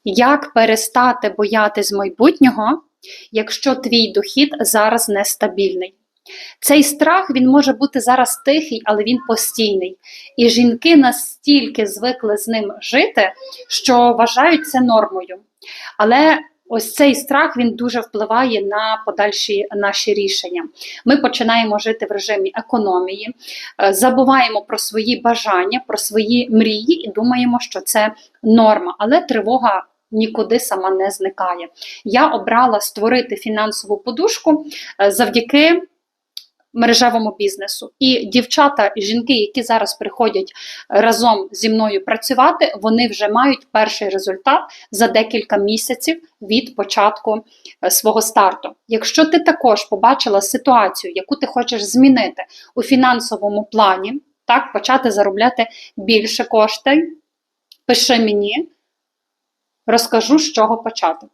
Як перестати боятись майбутнього, якщо твій дохід зараз нестабільний? Цей страх, він може бути зараз тихий, але він постійний. І жінки настільки звикли з ним жити, що вважають це нормою. Але ось цей страх, він дуже впливає на подальші наші рішення. Ми починаємо жити в режимі економії, забуваємо про свої бажання, про свої мрії і думаємо, що це норма. Але тривога нікуди сама не зникає. Я обрала створити фінансову подушку завдяки мережевому бізнесу. І дівчата, і жінки, які зараз приходять разом зі мною працювати, вони вже мають перший результат за декілька місяців від початку свого старту. Якщо ти також побачила ситуацію, яку ти хочеш змінити у фінансовому плані, так, почати заробляти більше коштів, пиши мені, розкажу, з чого почати.